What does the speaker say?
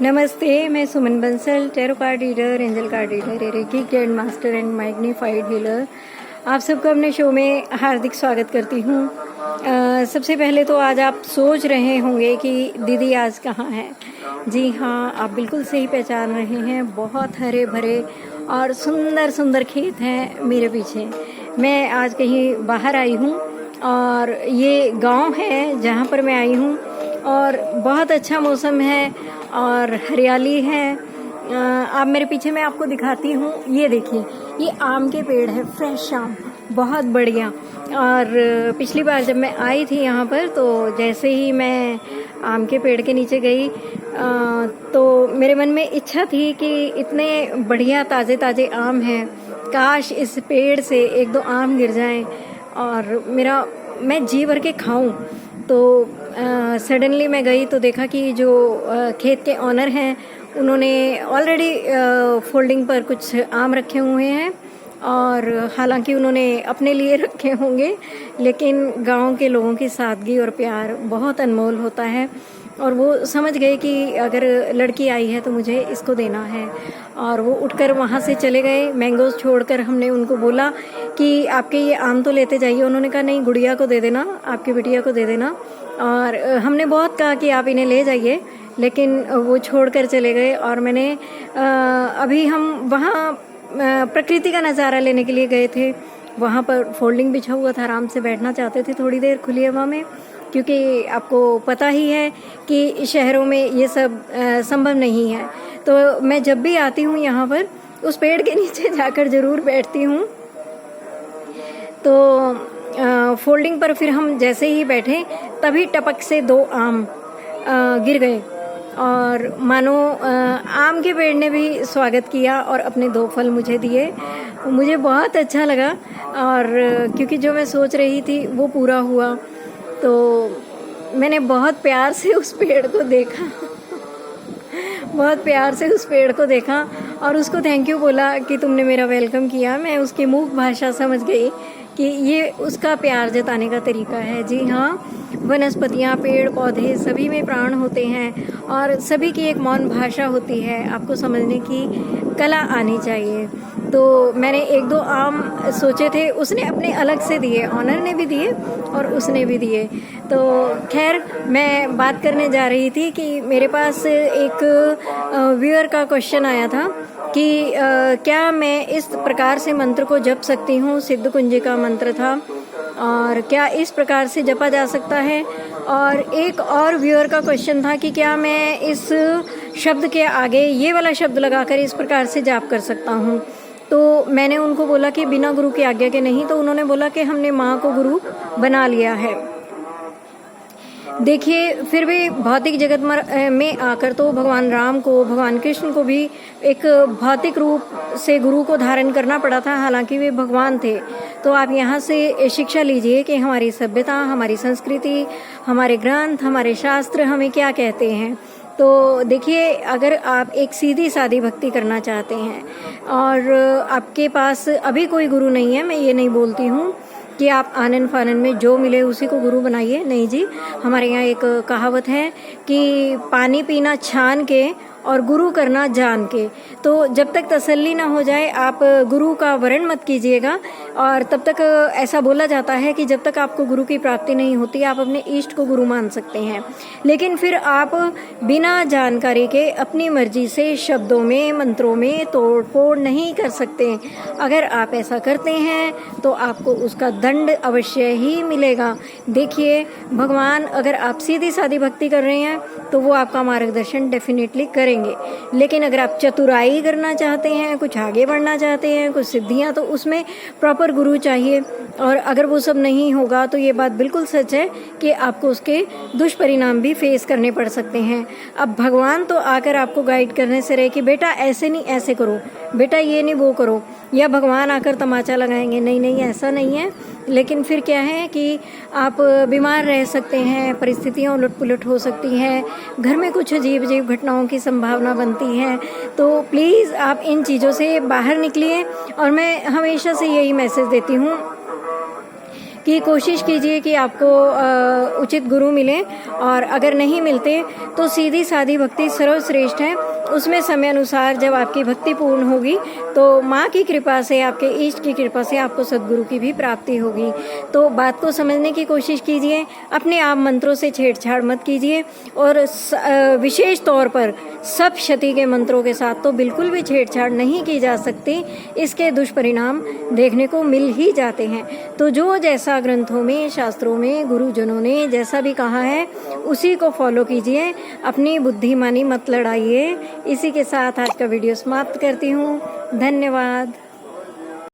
नमस्ते, मैं Suman Bansal, tarot card reader, angel card reader, reiki grand master and magnified healer. आप सबको अपने शो में हार्दिक स्वागत करती हूँ। सबसे पहले तो आज आप सोच रहे होंगे कि दीदी आज कहाँ है। जी हाँ, आप बिल्कुल सही पहचान रहे हैं। बहुत हरे भरे और सुंदर सुंदर खेत हैं मेरे पीछे। मैं आज कहीं बाहर आई हूँ और ये गांव है जहाँ पर मैं आई हूँ और बहुत अच्छा मौसम है और हरियाली है। आप मेरे पीछे मैं आपको दिखाती हूँ। ये देखिए, ये आम के पेड़ है, फ्रेश आम, बहुत बढ़िया। और पिछली बार जब मैं आई थी यहाँ पर तो जैसे ही मैं आम के पेड़ के नीचे गई तो मेरे मन में इच्छा थी कि इतने बढ़िया ताज़े ताज़े आम हैं, काश इस पेड़ से एक दो आम गिर जाएं और मैं जी भर के खाऊं। तो सडनली मैं गई तो देखा कि जो खेत के ऑनर हैं उन्होंने ऑलरेडी फोल्डिंग पर कुछ आम रखे हुए हैं और हालांकि उन्होंने अपने लिए रखे होंगे, लेकिन गांव के लोगों की सादगी और प्यार बहुत अनमोल होता है और वो समझ गए कि अगर लड़की आई है तो मुझे इसको देना है। और वो उठकर वहाँ से चले गए। मैंगोज छोड़कर हमने उनको बोला कि आपके ये आम तो लेते जाइए। उन्होंने कहा नहीं, गुड़िया को दे देना, आपकी बिटिया को दे देना। और हमने बहुत कहा कि आप इन्हें ले जाइए, लेकिन वो छोड़कर चले गए। और मैंने अभी हम वहाँ प्रकृति का नज़ारा लेने के लिए गए थे। वहाँ पर फोल्डिंग बिछा हुआ था, आराम से बैठना चाहते थे थोड़ी देर खुली हवा में, क्योंकि आपको पता ही है कि शहरों में ये सब संभव नहीं है। तो मैं जब भी आती हूँ यहाँ पर उस पेड़ के नीचे जाकर ज़रूर बैठती हूँ। तो फोल्डिंग पर फिर हम जैसे ही बैठे तभी टपक से दो आम गिर गए और मानो आम के पेड़ ने भी स्वागत किया और अपने दो फल मुझे दिए। मुझे बहुत अच्छा लगा और क्योंकि जो मैं सोच रही थी वो पूरा हुआ। तो मैंने बहुत प्यार से उस पेड़ को देखा बहुत प्यार से उस पेड़ को देखा और उसको थैंक यू बोला कि तुमने मेरा वेलकम किया। मैं उसकी मुख भाषा समझ गई कि ये उसका प्यार जताने का तरीका है। जी हाँ, वनस्पतियाँ, पेड़ पौधे सभी में प्राण होते हैं और सभी की एक मौन भाषा होती है। आपको समझने की कला आनी चाहिए। तो मैंने एक दो आम सोचे थे, उसने अपने अलग से दिए, ऑनर ने भी दिए और उसने भी दिए। तो खैर, मैं बात करने जा रही थी कि मेरे पास एक व्यूअर का क्वेश्चन आया था कि क्या मैं इस प्रकार से मंत्र को जप सकती हूँ। सिद्ध कुंजी का मंत्र था और क्या इस प्रकार से जपा जा सकता है। और एक और व्यूअर का क्वेश्चन था कि क्या मैं इस शब्द के आगे ये वाला शब्द लगाकर इस प्रकार से जाप कर सकता हूँ। तो मैंने उनको बोला कि बिना गुरु की आज्ञा के नहीं। तो उन्होंने बोला कि हमने माँ को गुरु बना लिया है। देखिए, फिर भी भौतिक जगत में आकर तो भगवान राम को, भगवान कृष्ण को भी एक भौतिक रूप से गुरु को धारण करना पड़ा था, हालांकि वे भगवान थे। तो आप यहाँ से शिक्षा लीजिए कि हमारी सभ्यता, हमारी संस्कृति, हमारे ग्रंथ, हमारे शास्त्र हमें क्या कहते हैं। तो देखिए, अगर आप एक सीधी सादी भक्ति करना चाहते हैं और आपके पास अभी कोई गुरु नहीं है, मैं ये नहीं बोलती हूँ कि आप आनन फानन में जो मिले उसी को गुरु बनाइए। नहीं जी, हमारे यहाँ एक कहावत है कि पानी पीना छान के और गुरु करना जान के। तो जब तक तसल्ली ना हो जाए आप गुरु का वर्ण मत कीजिएगा। और तब तक ऐसा बोला जाता है कि जब तक आपको गुरु की प्राप्ति नहीं होती आप अपने इष्ट को गुरु मान सकते हैं, लेकिन फिर आप बिना जानकारी के अपनी मर्जी से शब्दों में, मंत्रों में तोड़ फोड़ नहीं कर सकते। अगर आप ऐसा करते हैं तो आपको उसका दंड अवश्य ही मिलेगा। देखिए, भगवान अगर आप सीधी सादी भक्ति कर रहे हैं तो वो आपका मार्गदर्शन डेफिनेटली करेंगे। लेकिन अगर आप चतुराई करना चाहते हैं, कुछ आगे बढ़ना चाहते हैं, कुछ सिद्धियां, तो उसमें प्रॉपर गुरु चाहिए। और अगर वो सब नहीं होगा तो ये बात बिल्कुल सच है कि आपको उसके दुष्परिणाम भी फेस करने पड़ सकते हैं। अब भगवान तो आकर आपको गाइड करने से रहे कि बेटा ऐसे नहीं, ऐसे करो, बेटा ये नहीं, वो करो, या भगवान आकर तमाचा लगाएंगे, नहीं नहीं ऐसा नहीं है। लेकिन फिर क्या है कि आप बीमार रह सकते हैं, परिस्थितियाँ उलट पुलट हो सकती हैं, घर में कुछ अजीब अजीब घटनाओं की संभावना बनती है। तो प्लीज़ आप इन चीज़ों से बाहर निकलिए। और मैं हमेशा से यही मैसेज देती हूँ कि कोशिश कीजिए कि आपको उचित गुरु मिले, और अगर नहीं मिलते तो सीधी सादी भक्ति सर्वश्रेष्ठ है। उसमें समय अनुसार जब आपकी भक्ति पूर्ण होगी तो माँ की कृपा से, आपके इष्ट की कृपा से आपको सद्गुरु की भी प्राप्ति होगी। तो बात को समझने की कोशिश कीजिए, अपने आप मंत्रों से छेड़छाड़ मत कीजिए, और विशेष तौर पर सब शती के मंत्रों के साथ तो बिल्कुल भी छेड़छाड़ नहीं की जा सकती। इसके दुष्परिणाम देखने को मिल ही जाते हैं। तो जो जैसा ग्रंथों में, शास्त्रों में, गुरुजनों ने जैसा भी कहा है उसी को फॉलो कीजिए, अपनी बुद्धिमानी मत लड़ाइए। इसी के साथ आज का वीडियो समाप्त करती हूँ। धन्यवाद।